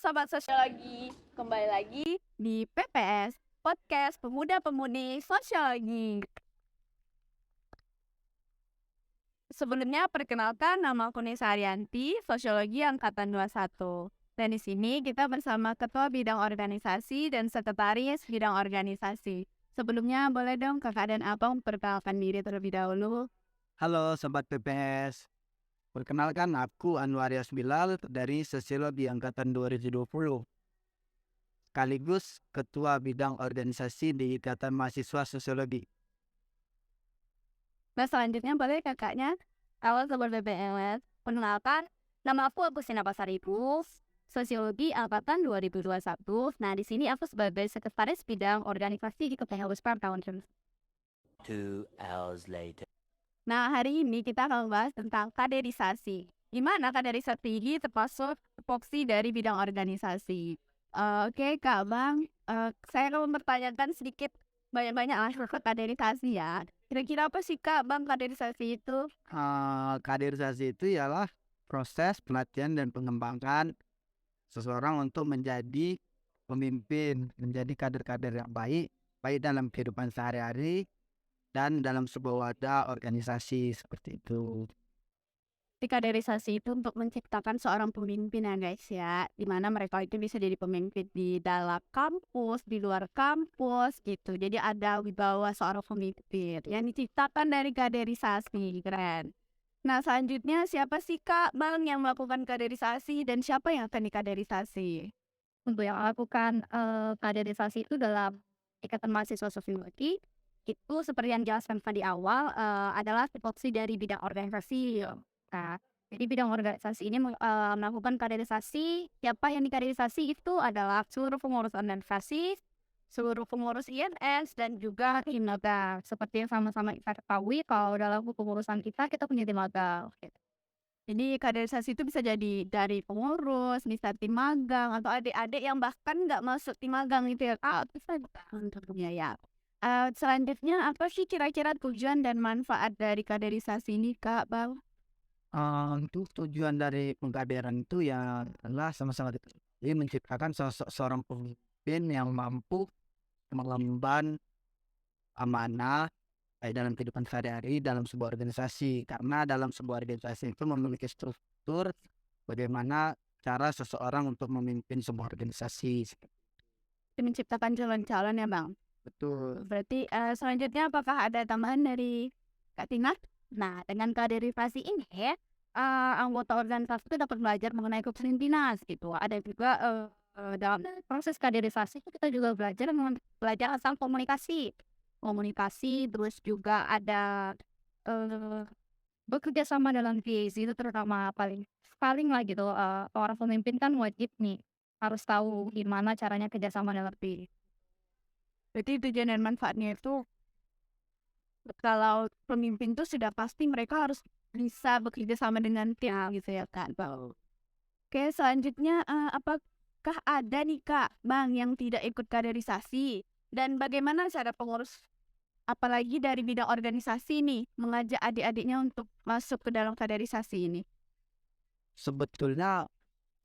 Sobat Sosiologi, kembali lagi di PPS, Podcast Pemuda-Pemudi Sosiologi. Sebelumnya perkenalkan, nama aku Nisa Arianti, Sosiologi Angkatan 21. Dan di sini kita bersama Ketua Bidang Organisasi dan Sekretaris Bidang Organisasi. Sebelumnya boleh dong Kakak dan Abang perkenalkan diri terlebih dahulu. Halo Sobat PPS, perkenalkan aku Anwarias Bilal dari Sosiologi Angkatan 2020, sekaligus Ketua Bidang Organisasi di Ikatan Mahasiswa Sosiologi. Nah selanjutnya boleh kakaknya, awal Sobat PPS, perkenalkan, nama aku Agustina Pasaribu, Sosiologi Angkatan 2021. Nah di sini aku sebagai Sekretaris Bidang Organisasi di KPH Uspar tahun 2 hours later. Nah, hari ini kita akan membahas tentang kaderisasi. Gimana kaderisasi ini termasuk tupoksi dari bidang organisasi. Oke, Kak Bang, saya akan mempertanyakan sedikit banyak-banyak langsung ke kaderisasi ya. Kira-kira apa sih Kak Bang kaderisasi itu? Kaderisasi itu ialah proses pelatihan dan pengembangan seseorang untuk menjadi pemimpin, menjadi kader-kader yang baik dalam kehidupan sehari-hari dan dalam sebuah wadah organisasi seperti itu. Di kaderisasi itu untuk menciptakan seorang pemimpin ya guys ya, dimana mereka itu bisa jadi pemimpin di dalam kampus, di luar kampus gitu. Jadi ada wibawa seorang pemimpin yang diciptakan dari kaderisasi, keren. Nah selanjutnya siapa sih Kak Bang yang melakukan kaderisasi dan siapa yang akan dikaderisasi? Untuk yang melakukan kaderisasi itu dalam Ikatan Mahasiswa Sosiologi itu seperti yang dijelaskan tadi awal adalah tupoksi dari bidang organisasi. Nah, jadi bidang organisasi ini melakukan kaderisasi. Siapa yang dikaderisasi itu adalah seluruh pengurus organisasi, seluruh pengurus INS, dan juga tim magang. Seperti yang sama-sama kita ketahui, kalau dalam kepengurusan kita punya tim magang. Jadi kaderisasi itu bisa jadi dari pengurus, bisa tim magang, atau adik-adik yang bahkan nggak masuk tim magang itu ya Kak. Bisa tentunya ya. Selanjutnya apa sih kira-kira tujuan dan manfaat dari kaderisasi ini Kak Bang? Untuk tujuan dari pengkaderan itu ya adalah sama-sama menciptakan sosok seorang pemimpin yang mampu mengemban amanah baik dalam kehidupan sehari-hari dalam sebuah organisasi, karena dalam sebuah organisasi itu memiliki struktur bagaimana cara seseorang untuk memimpin sebuah organisasi. Menciptakan calon-calon ya Bang. Betul. Berarti selanjutnya apakah ada tambahan dari Kak Tina? Nah dengan kaderisasi ini anggota organisasi itu dapat belajar mengenai kepemimpinan gitu. Ada juga dalam proses kaderisasi itu kita juga belajar tentang komunikasi, terus juga ada bekerja sama dalam visi itu terutama paling lah gitu. Orang pemimpin kan wajib nih harus tahu gimana caranya kerjasama dalam tim. Berarti tujuan dan manfaatnya itu kalau pemimpin itu sudah pasti mereka harus bisa bekerja sama dengan tim gitu ya Kak. Oke, selanjutnya apakah ada nih Kak Bang yang tidak ikut kaderisasi? Dan bagaimana cara pengurus apalagi dari bidang organisasi nih mengajak adik-adiknya untuk masuk ke dalam kaderisasi ini? Sebetulnya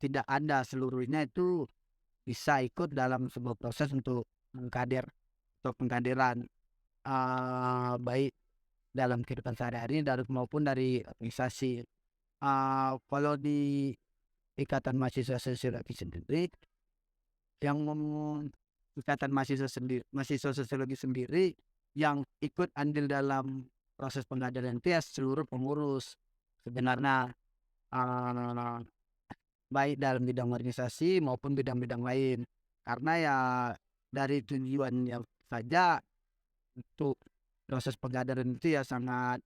tidak ada, seluruhnya itu bisa ikut dalam sebuah proses untuk pengkaderan baik dalam kehidupan sehari-hari maupun dari organisasi. Kalau di Ikatan Mahasiswa Sosiologi sendiri, Ikatan Mahasiswa Sosiologi sendiri yang ikut andil dalam proses pengkaderan itu ya seluruh pengurus sebenarnya, baik dalam bidang organisasi maupun bidang-bidang lain, karena ya dari tujuannya saja untuk proses pengkaderan itu ya sangat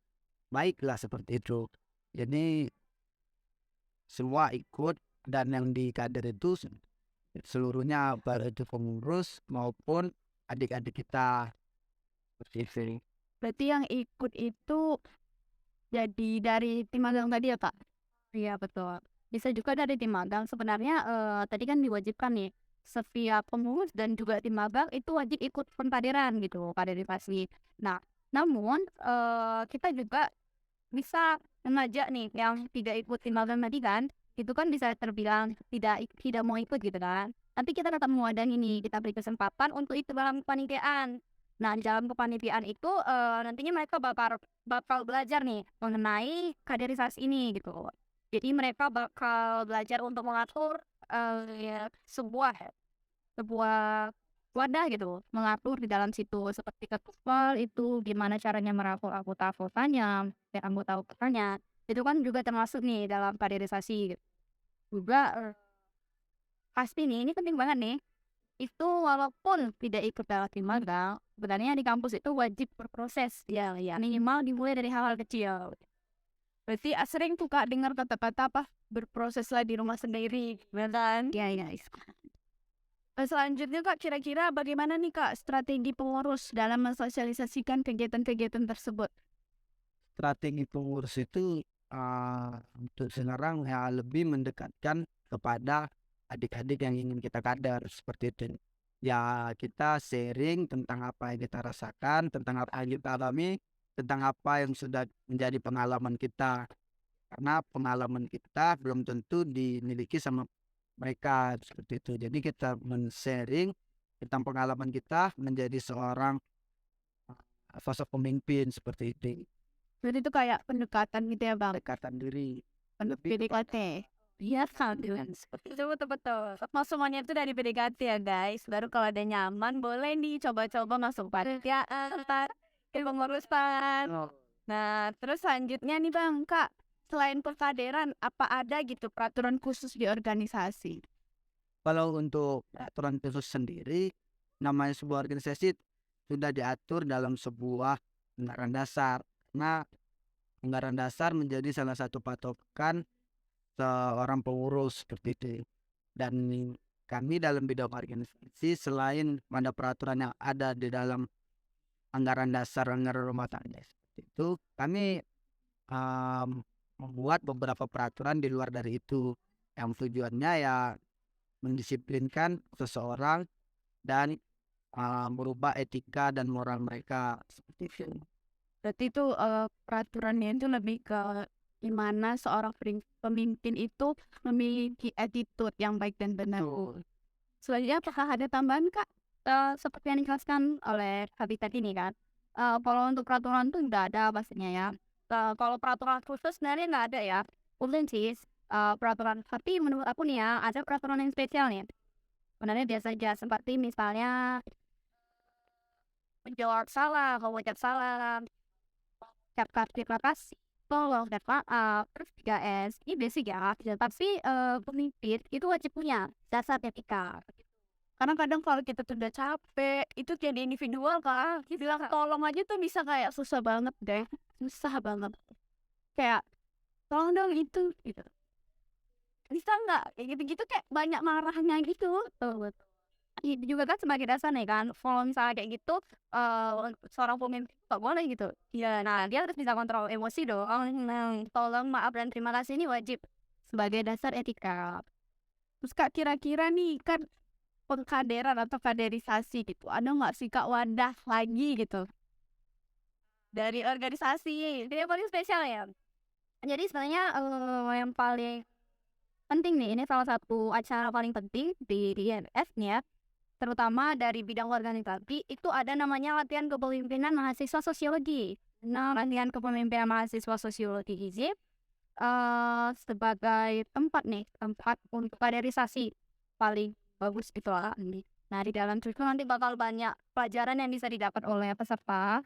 baik lah seperti itu. Jadi semua ikut, dan yang dikader itu seluruhnya baik itu pengurus maupun adik-adik kita seperti itu. Berarti yang ikut itu jadi dari tim magang tadi ya Kak? Iya betul. Bisa juga dari tim magang. Sebenarnya tadi kan diwajibkan nih setiap pengurus dan juga tim magang itu wajib ikut pengkaderan gitu, kaderisasi. Nah, namun kita juga bisa mengajak nih yang tidak ikut tim magang tadi kan itu kan bisa terbilang tidak mau ikut gitu kan. Tapi kita tetap mewadahi nih, kita beri kesempatan untuk ikut dalam kepanitiaan. Nah, di dalam kepanitiaan itu nantinya mereka bakal belajar nih mengenai kaderisasi ini gitu. Jadi mereka bakal belajar untuk mengatur ya, sebuah wadah gitu, mengatur di dalam situ seperti ketupat itu gimana caranya merangkul anggota-anggotanya, dan anggota-anggotanya. Itu kan juga termasuk nih dalam kaderisasi gitu. Juga pasti nih, ini penting banget nih. Itu walaupun tidak ikut dalam tim magang, sebenarnya di kampus itu wajib berproses. Ya, ya. Minimal dimulai dari hal-hal kecil. Berarti sering tuh Kak dengar kata-kata apa berproseslah di rumah sendiri, benar? Ya, ya. Selanjutnya Kak, kira-kira bagaimana nih Kak strategi pengurus dalam mensosialisasikan kegiatan-kegiatan tersebut? Strategi pengurus itu untuk sekarang ya lebih mendekatkan kepada adik-adik yang ingin kita kader seperti itu. Ya kita sharing tentang apa yang kita rasakan, tentang apa yang kita alami, tentang apa yang sudah menjadi pengalaman kita. Karena pengalaman kita belum tentu dimiliki sama mereka seperti itu. Jadi kita men-sharing tentang pengalaman kita menjadi seorang sosok pemimpin seperti itu. Berarti itu kayak pendekatan gitu ya Bang? Pendekatan diri. PDKT. Iya kan, betul. Mau semuanya itu dari PDKT ya guys. Baru kalau ada nyaman boleh nih coba-coba masuk panitiaan, pengurusan. Nah, terus selanjutnya nih Bang, Kak, selain perkaderan, apa ada gitu peraturan khusus di organisasi? Kalau untuk peraturan khusus sendiri, namanya sebuah organisasi sudah diatur dalam sebuah anggaran dasar. Nah, anggaran dasar menjadi salah satu patokan seorang pengurus seperti itu. Dan kami dalam bidang organisasi selain pada peraturan yang ada di dalam anggaran dasar anggaran rumah tangga seperti itu, kami membuat beberapa peraturan di luar dari itu yang tujuannya ya mendisiplinkan seseorang dan merubah etika dan moral mereka seperti itu. Berarti itu peraturannya itu lebih ke gimana seorang pemimpin itu memiliki attitude yang baik dan benar. Selanjutnya apakah ada tambahan Kak? Seperti yang dijelaskan oleh Habitat ini kan. Kalau untuk peraturan tuh nggak ada pastinya ya. Kalau peraturan khusus sebenarnya nggak ada ya. Mungkin sih peraturan, tapi menurut aku nih ya ada peraturan yang spesial nih. Sebenarnya biasa aja seperti misalnya menjawab salah, mengucap salah, ucapkan terima kasih, tolong dan maaf, terus 3S. Ini basic ya. Tapi pemimpin itu wajib punya dasar etika. Karena kadang kalau kita tuh udah capek, itu jadi individual kan. Bilang tolong aja tuh bisa kayak susah banget deh. Susah banget. Kayak tolong dong itu gitu. Bisa nggak? Kayak gitu-gitu kayak banyak marahnya gitu. Betul. Itu juga kan sebagai dasar nih kan. Kalau misalnya kayak gitu seorang pemimpin nggak boleh gitu. Ya, nah dia harus bisa kontrol emosi dong. Nah, tolong, maaf dan terima kasih ini wajib sebagai dasar etika. Terus Kak kira-kira nih kan pengkaderan atau kaderisasi gitu, ada nggak sih Kak wadah lagi gitu dari organisasi dia paling spesial ya? Jadi sebenarnya yang paling penting nih, ini salah satu acara paling penting di IMF nih ya, terutama dari bidang organisasi itu ada namanya latihan kepemimpinan mahasiswa sosiologi. Nah, latihan kepemimpinan mahasiswa sosiologi ini sebagai tempat untuk kaderisasi paling bagus gitu lah. Nah, di dalam situ nanti bakal banyak pelajaran yang bisa didapat oleh peserta.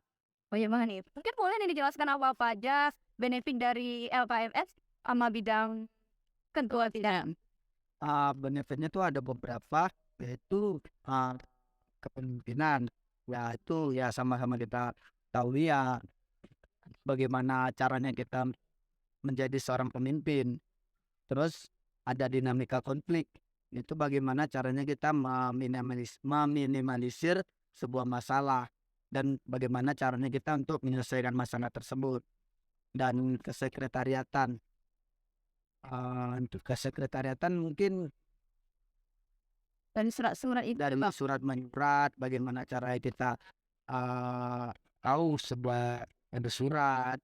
Oh iya banget nih. Mungkin boleh nih dijelaskan apa aja benefit dari LKMS sama bidang kedua bidang. Benefitnya tuh ada beberapa, yaitu kepemimpinan. Ya itu ya sama-sama kita tahu ya bagaimana caranya kita menjadi seorang pemimpin. Terus ada dinamika konflik. Itu bagaimana caranya kita meminimalisir sebuah masalah dan bagaimana caranya kita untuk menyelesaikan masalah tersebut. Dan kesekretariatan. Untuk kesekretariatan mungkin Dan surat-surat itu dari surat menyurat, bagaimana cara kita tahu sebuah ada surat,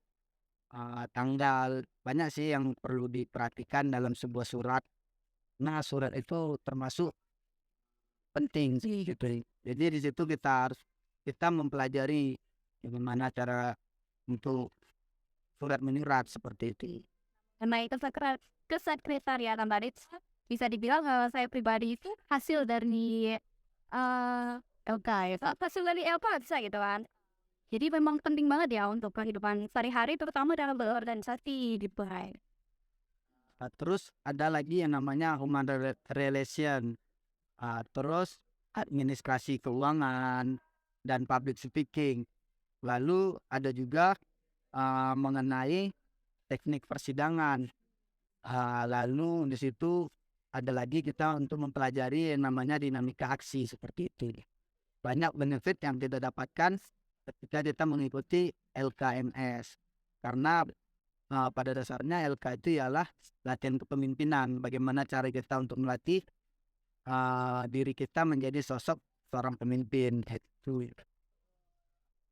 tanggal, banyak sih yang perlu diperhatikan dalam sebuah surat. Nah, surat itu termasuk penting sih gitu. Jadi di situ kita mempelajari bagaimana cara untuk surat menyurat seperti itu. Karena itu kesekretariatan tadi bisa dibilang saya pribadi itu hasil dari LK ya. Hasil dari LK bisa gitu kan. Jadi memang penting banget ya untuk kehidupan sehari-hari terutama dalam berorganisasi di Bahrain. Terus ada lagi yang namanya human relation, terus administrasi keuangan dan public speaking. Lalu ada juga mengenai teknik persidangan. Lalu di situ ada lagi kita untuk mempelajari yang namanya dinamika aksi seperti itu. Banyak benefit yang kita dapatkan ketika kita mengikuti LKMS. Karena pada dasarnya LK itu ialah latihan kepemimpinan. Bagaimana cara kita untuk melatih diri kita menjadi sosok seorang pemimpin. Itu.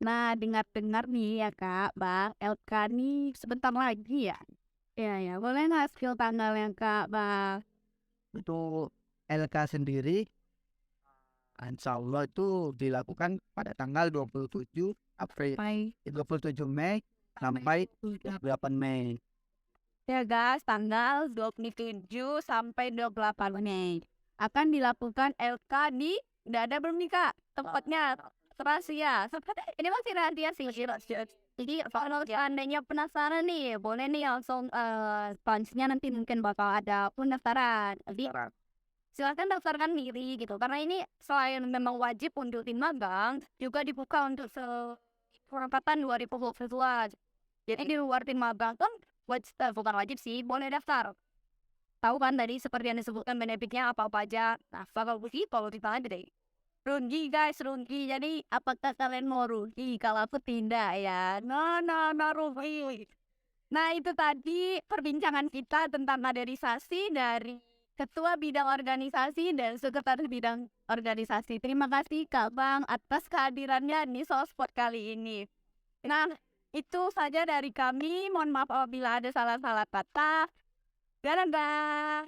Nah, dengar-dengar nih ya Kak, Bang, LK nih sebentar lagi ya. Ya, boleh nggak skill tanggalnya Kak, Bang? Untuk LK sendiri, insya Allah itu dilakukan pada tanggal 27 April, 27 Mei sampai 28 Mei. Ya guys, tanggal 27 sampai 28 Mei akan dilakukan LK di, udah ada belum nih Kak tempatnya? Rahasia. Ini masih rahasia sih. Jadi kalau seandainya penasaran nih, boleh nih langsung selanjutnya nanti mungkin bakal ada pendaftaran. Jadi silakan daftarkan diri gitu. Karena ini selain memang wajib untuk tim magang, juga dibuka untuk keangkatan 2022. Jadi di luar tim magang kan bukan wajib sih, boleh daftar. Tahu kan tadi seperti yang disebutkan benefitnya apa-apa aja. Nah, kalau ditanya deh. Rugi guys, rugi. Jadi apakah kalian mau rugi? Kalau aku tidak ya. No, rugi. Nah, itu tadi perbincangan kita tentang kaderisasi dari Ketua Bidang Organisasi dan Sekretaris Bidang Organisasi. Terima kasih Kak Bang atas kehadirannya di Sospot kali ini. Nah, itu saja dari kami. Mohon maaf apabila ada salah-salah kata. Dadah.